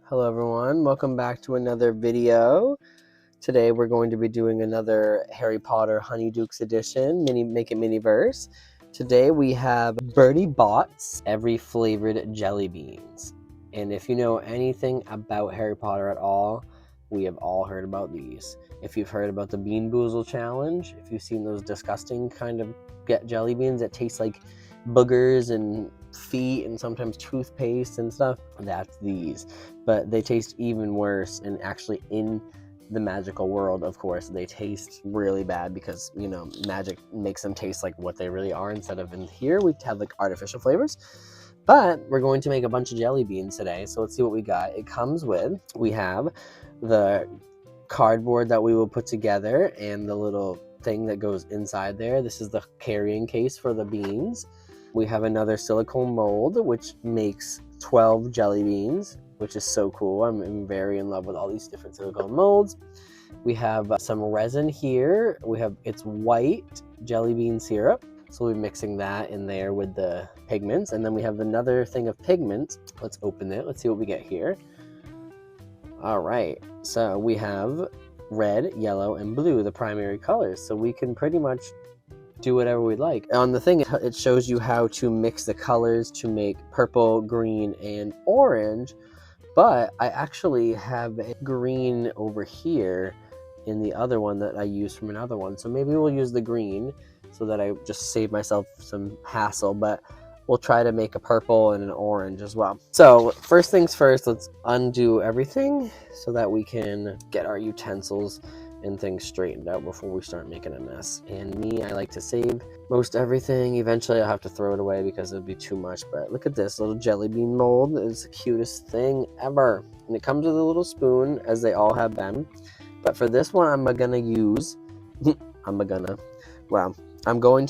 Hello everyone, welcome back to another video. Today we're going to be doing another Harry Potter HoneyDukes edition, Make It Miniverse. Today we have Bertie Bott's every flavored jelly beans. And if you know anything about Harry Potter at all, we have all heard about these. If you've heard about the Bean Boozle challenge, if you've seen those disgusting kind of jelly beans that taste like boogers and feet and sometimes toothpaste and stuff, that's these. But they taste even worse, and actually in the magical world, of course, they taste really bad because, you know, magic makes them taste like what they really are instead of in here we have like artificial flavors. But we're going to make a bunch of jelly beans today, so let's see what we got. It comes with, we have the cardboard that we will put together and the little thing that goes inside there. This is the carrying case for the beans. We have another silicone mold which makes 12 jelly beans, which is so cool. I'm very in love with all these different silicone molds. We have some resin here. It's white jelly bean syrup, so we'll be mixing that in there with the pigments. And then we have another thing of pigments. Let's open it. Let's see what we get here. All right, so we have red, yellow, and blue, the primary colors. So we can pretty much do whatever we like. On the thing, it shows you how to mix the colors to make purple, green, and orange. But I actually have a green over here in the other one that I used from another one. So maybe we'll use the green so that I just save myself some hassle. But we'll try to make a purple and an orange as well. So first things first, let's undo everything so that we can get our utensils and things straightened out before we start making a mess. And me, I like to save most everything. Eventually I'll have to throw it away because it'll be too much. But look at this little jelly bean mold. It's the cutest thing ever. And it comes with a little spoon, as they all have been. But for this one, I'm going to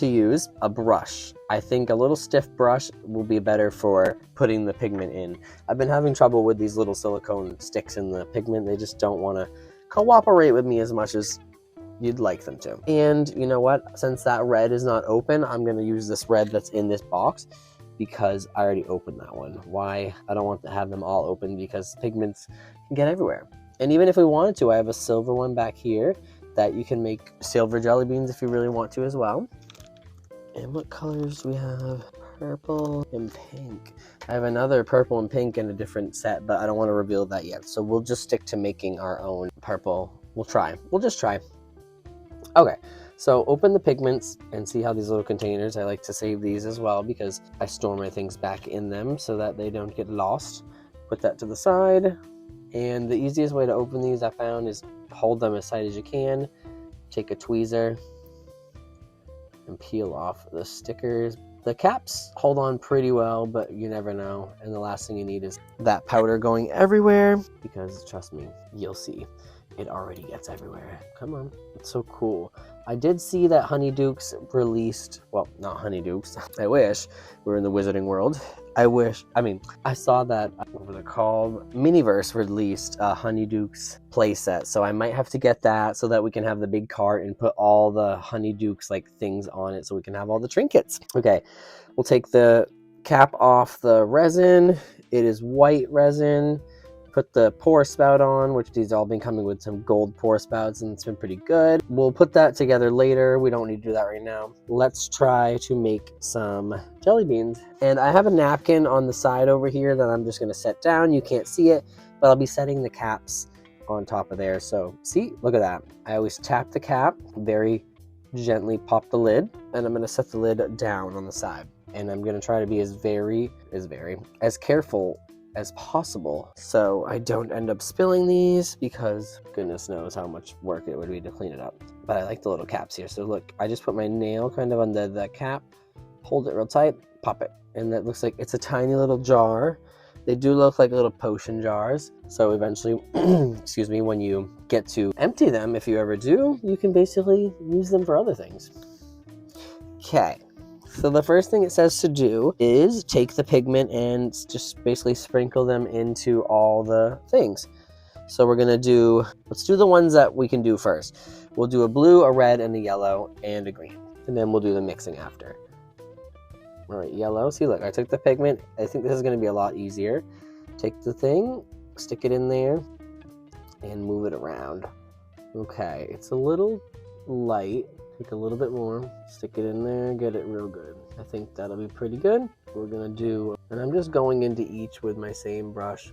use a brush. I think a little stiff brush will be better for putting the pigment in. I've been having trouble with these little silicone sticks in the pigment. They just don't want to cooperate with me as much as you'd like them to. And you know what? Since that red is not open, I'm going to use this red that's in this box because I already opened that one. Why? I don't want to have them all open because pigments can get everywhere. And even if we wanted to, I have a silver one back here that you can make silver jelly beans if you really want to as well. And what colors do we have? Purple and pink. I have another purple and pink in a different set, but I don't want to reveal that yet. So we'll just stick to making our own purple. We'll just try. Okay, so open the pigments and see how these little containers, I like to save these as well because I store my things back in them so that they don't get lost. Put that to the side. And the easiest way to open these I found is hold them as tight as you can. Take a tweezer and peel off the stickers. The caps hold on pretty well, but you never know. And the last thing you need is that powder going everywhere because trust me, you'll see. It already gets everywhere. Come on, it's so cool. I did see that HoneyDukes released, well, not HoneyDukes. I wish we were in the wizarding world. I saw that, what was it called? Miniverse released a HoneyDukes playset. So I might have to get that so that we can have the big cart and put all the HoneyDukes like things on it so we can have all the trinkets. Okay, we'll take the cap off the resin. It is white resin. Put the pour spout on, which these all been coming with some gold pour spouts, and it's been pretty good. We'll put that together later. We don't need to do that right now. Let's try to make some jelly beans. And I have a napkin on the side over here that I'm just gonna set down. You can't see it, but I'll be setting the caps on top of there. So see, look at that. I always tap the cap, very gently pop the lid, and I'm gonna set the lid down on the side. And I'm gonna try to be as careful as possible so I don't end up spilling these because goodness knows how much work it would be to clean it up. But I like the little caps here. So look, I just put my nail kind of under the cap, hold it real tight, pop it. And that looks like it's a tiny little jar. They do look like little potion jars. So eventually, excuse me, when you get to empty them, if you ever do, you can basically use them for other things. Okay. So the first thing it says to do is take the pigment and just basically sprinkle them into all the things. So let's do the ones that we can do first. We'll do a blue, a red, and a yellow, and a green. And then we'll do the mixing after. All right, yellow. See, look, I took the pigment. I think this is going to be a lot easier. Take the thing, stick it in there and move it around. Okay, it's a little light. Take a little bit more, stick it in there, get it real good. I think that'll be pretty good. We're gonna do, and I'm just going into each with my same brush.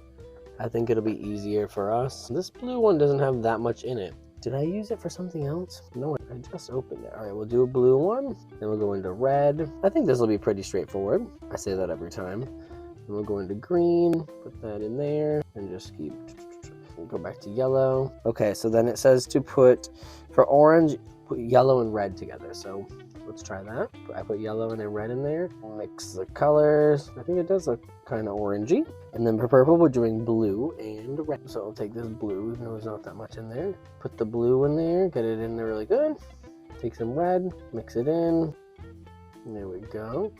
I think it'll be easier for us. This blue one doesn't have that much in it. Did I use it for something else? No, I just opened it. All right, we'll do a blue one. Then we'll go into red. I think this will be pretty straightforward. I say that every time. Then we'll go into green, put that in there, and just keep, we'll go back to yellow. Okay, so then it says to put, for orange, put yellow and red together. So let's try that. I put yellow and then red in there. Mix the colors. I think it does look kind of orangey. And then for purple, we're doing blue and red. So I'll take this blue, even though there's not that much in there. Put the blue in there, get it in there really good. Take some red, mix it in. And there we go.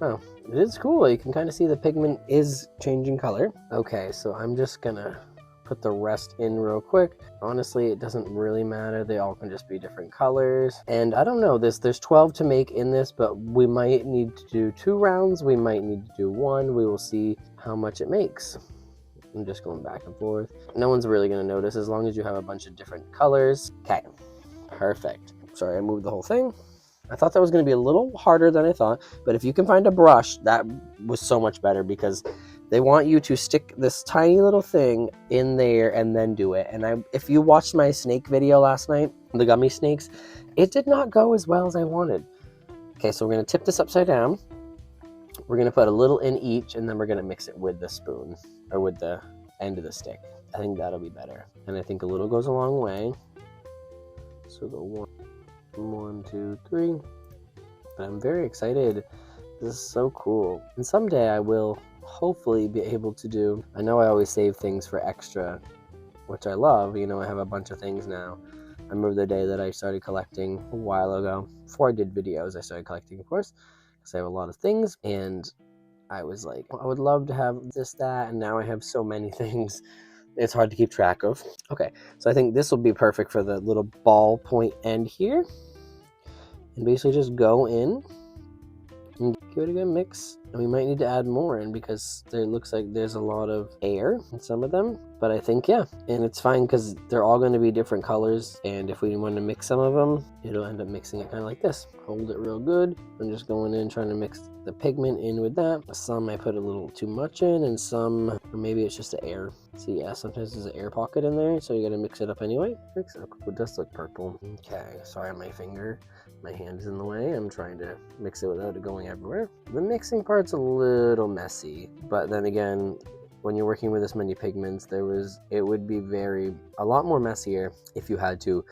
Oh, it is cool. You can kind of see the pigment is changing color. Okay, so I'm just gonna put the rest in real quick. Honestly, it doesn't really matter. They all can just be different colors. And I don't know, there's 12 to make in this, but we might need to do 2 rounds. We might need to do 1. We will see how much it makes. I'm just going back and forth. No one's really gonna notice as long as you have a bunch of different colors. Okay, perfect. Sorry, I moved the whole thing. I thought that was gonna be a little harder than I thought, but if you can find a brush, that was so much better because they want you to stick this tiny little thing in there and then do it. And if you watched my snake video last night, the gummy snakes, it did not go as well as I wanted. Okay, so we're gonna tip this upside down. We're gonna put a little in each, and then we're gonna mix it with the spoon, or with the end of the stick. I think that'll be better. And I think a little goes a long way. So go 1, 2, 3. But I'm very excited. This is so cool. And someday I will hopefully be able to do, I know I always save things for extra, which I love. You know, I have a bunch of things now. I remember the day that I started collecting a while ago. Before I did videos, I started collecting, of course, because I have a lot of things. And I was like, I would love to have this, that, and now I have so many things. It's hard to keep track of. Okay, so I think this will be perfect for the little ball point end here. And basically just go in and give it a good mix. And we might need to add more in because there looks like there's a lot of air in some of them. But I think, yeah, and it's fine because they're all going to be different colors. And if we want to mix some of them, it'll end up mixing it kind of like this. Hold it real good. I'm just going in trying to mix the pigment in with that. Some I put a little too much in, and some, or maybe it's just the air. So yeah, sometimes there's an air pocket in there, so you got to mix it up anyway. It does look purple. Okay, sorry, my finger. My hand is in the way. I'm trying to mix it without it going everywhere. The mixing part's a little messy, but then again, when you're working with this many pigments, it would be a lot more messier if you had to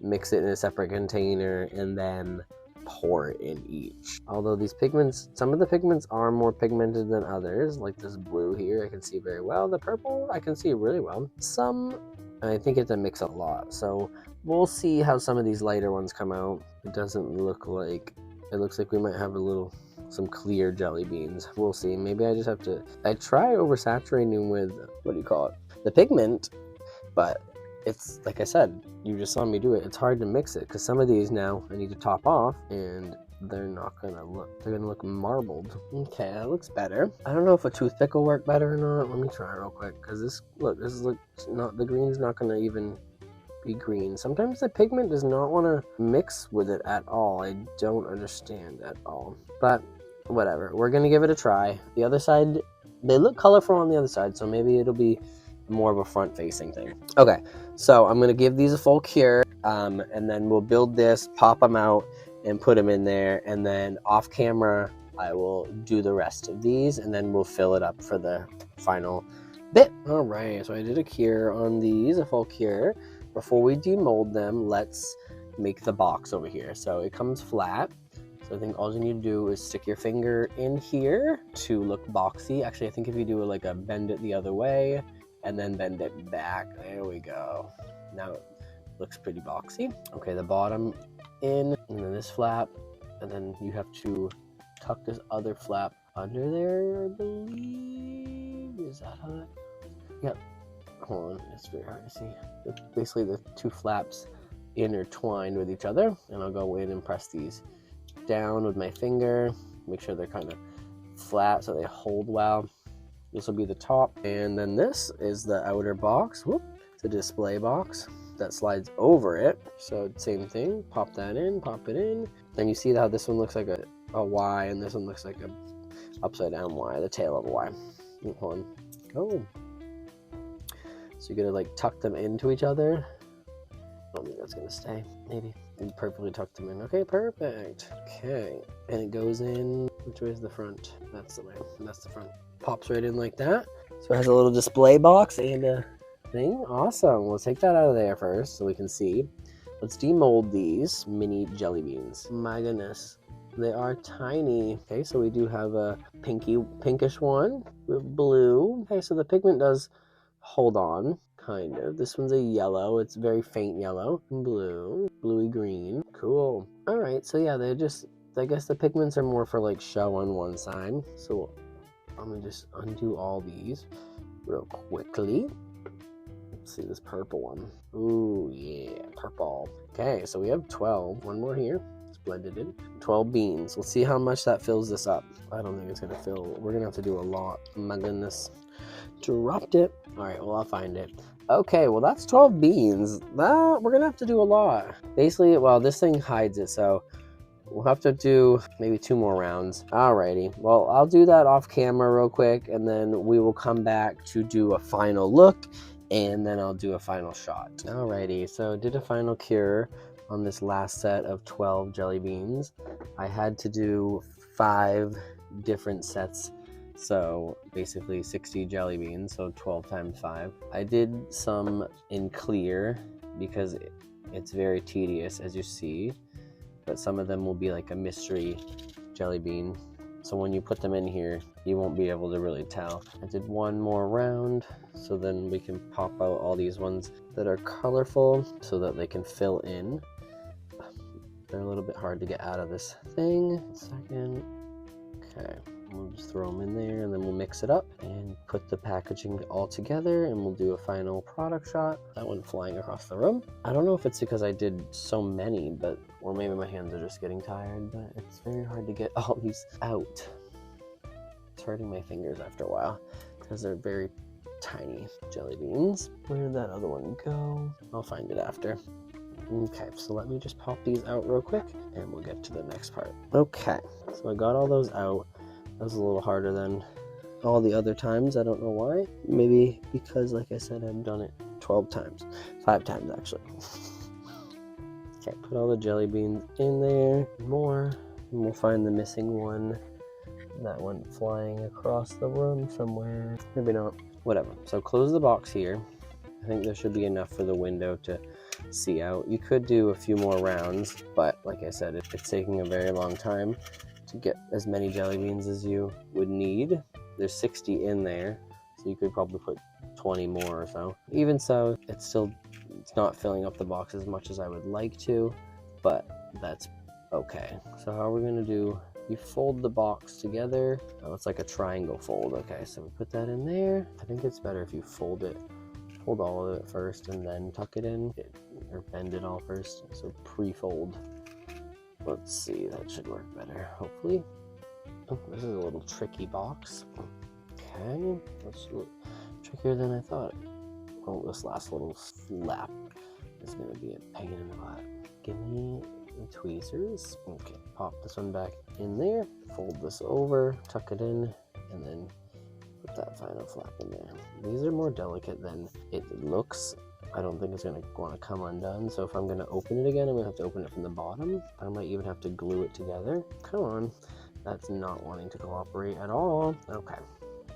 mix it in a separate container and then pour it in each. Although these pigments, some of the pigments are more pigmented than others, like this blue here, I can see very well. The purple, I can see really well. Some, I think it's a mix a lot, so we'll see how some of these lighter ones come out. It doesn't look like, it looks like we might have some clear jelly beans. We'll see. Maybe I just have to, I try oversaturating with, what do you call it? The pigment, but it's, like I said, you just saw me do it. It's hard to mix it because some of these now I need to top off and they're gonna look marbled. Okay, that looks better. I don't know if a toothpick will work better or not. Let me try real quick because this looks not, the green's not gonna even be green. Sometimes the pigment does not want to mix with it at all. I don't understand at all, but whatever. We're gonna give it a try. The other side, they look colorful on the other side, so maybe it'll be more of a front facing thing. Okay, so I'm gonna give these a full cure, and then we'll build this, pop them out, and put them in there, and then off camera I will do the rest of these, and then we'll fill it up for the final bit. All right, so I did a cure on these, a full cure. Before we demold them, let's make the box over here. So it comes flat. So I think all you need to do is stick your finger in here to look boxy. Actually, I think if you do like a bend it the other way and then bend it back, there we go. Now it looks pretty boxy. Okay, the bottom in, and then this flap, and then you have to tuck this other flap under there, I believe. Is that how that? Yep. Hold on, it's very hard to see. It's basically the two flaps intertwined with each other, and I'll go in and press these down with my finger, make sure they're kind of flat so they hold well. This will be the top, and then this is the outer box. Whoop, it's a display box that slides over it. So same thing, pop that in, pop it in. Then you see how this one looks like a Y, and this one looks like a upside down Y, the tail of a Y. Hold on. Oh. So you're gonna like tuck them into each other. I don't think that's gonna stay. Maybe. You perfectly tucked them in. Okay, perfect. Okay. And it goes in. Which way is the front? That's the way. That's the front. Pops right in like that. So it has a little display box and a thing. Awesome. We'll take that out of there first so we can see. Let's demold these mini jelly beans. My goodness. They are tiny. Okay, so we do have a pinkish one with blue. Okay, so the pigment does hold on, kind of. This one's a yellow. It's very faint yellow. Blue, bluey green. Cool. All right, so yeah, they're just, I guess the pigments are more for like show on one side. So I'm gonna just undo all these real quickly. Let's see this purple one. Ooh, yeah, purple. Okay, so we have 12. One more here. Blended in 12 beans. Let's see how much that fills this up. I don't think it's gonna fill. We're gonna have to do a lot. My goodness. Dropped it. All right, well, I'll find it. Okay, well, that's 12 beans. We're gonna have to do a lot. Basically, well, this thing hides it, so we'll have to do maybe 2 more rounds. Alrighty, well, I'll do that off camera real quick, and then we will come back to do a final look, and then I'll do a final shot. Alrighty, so did a final cure on this last set of 12 jelly beans. I had to do 5 different sets, so basically 60 jelly beans, so 12 times 5. I did some in clear because it's very tedious, as you see, but some of them will be like a mystery jelly bean, so when you put them in here you won't be able to really tell. I did one more round, so then we can pop out all these ones that are colorful so that they can fill in. They're a little bit hard to get out of this thing. Second. Okay, we'll just throw them in there, and then we'll mix it up and put the packaging all together, and we'll do a final product shot. That went flying across the room. I don't know if it's because I did so many, or maybe my hands are just getting tired, but it's very hard to get all these out. It's hurting my fingers after a while because they're very tiny jelly beans. Where did that other one go? I'll find it after. Okay, so let me just pop these out real quick and we'll get to the next part. Okay, so I got all those out. That was a little harder than all the other times. I don't know why. Maybe because, like I said, I've done it 12 times. 5 times, actually. Okay, put all the jelly beans in there. More. And we'll find the missing one that went flying across the room somewhere. Maybe not. Whatever. So close the box here. I think there should be enough for the window to see out. You could do a few more rounds, but like I said, it's taking a very long time to get as many jelly beans as you would need. There's 60 in there, so you could probably put 20 more or so. Even so, it's not filling up the box as much as I would like to, but that's okay. So how we're gonna do, you fold the box together. Oh, it's like a triangle fold. Okay, so we put that in there. I think it's better if you fold all of it first and then tuck it in, or bend it all first, so pre-fold. Let's see, that should work better, hopefully. Oh, this is a little tricky box. Okay, that's a little trickier than I thought. Oh, this last little flap is going to be a pain in the butt. Give me the tweezers. Okay, pop this one back in there, fold this over, tuck it in, and then put that final flap in there. These are more delicate than it looks. I don't think it's going to want to come undone, so if I'm going to open it again, I'm going to have to open it from the bottom. I might even have to glue it together. Come on. That's not wanting to cooperate at all. Okay.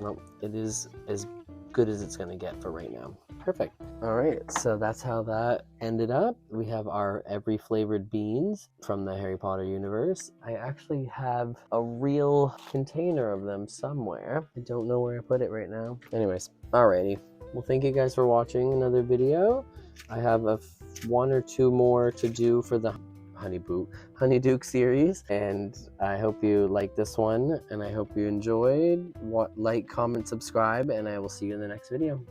Well, it is as good as it's going to get for right now. Perfect. All right, so that's how that ended up. We have our every flavored beans from the Harry Potter universe. I actually have a real container of them somewhere. I don't know where I put it right now. Anyways, alrighty. Well, thank you guys for watching another video. I have 1 or 2 more to do for the HoneyDukes series, and I hope you like this one, and I hope you enjoyed. Like, comment, subscribe, and I will see you in the next video.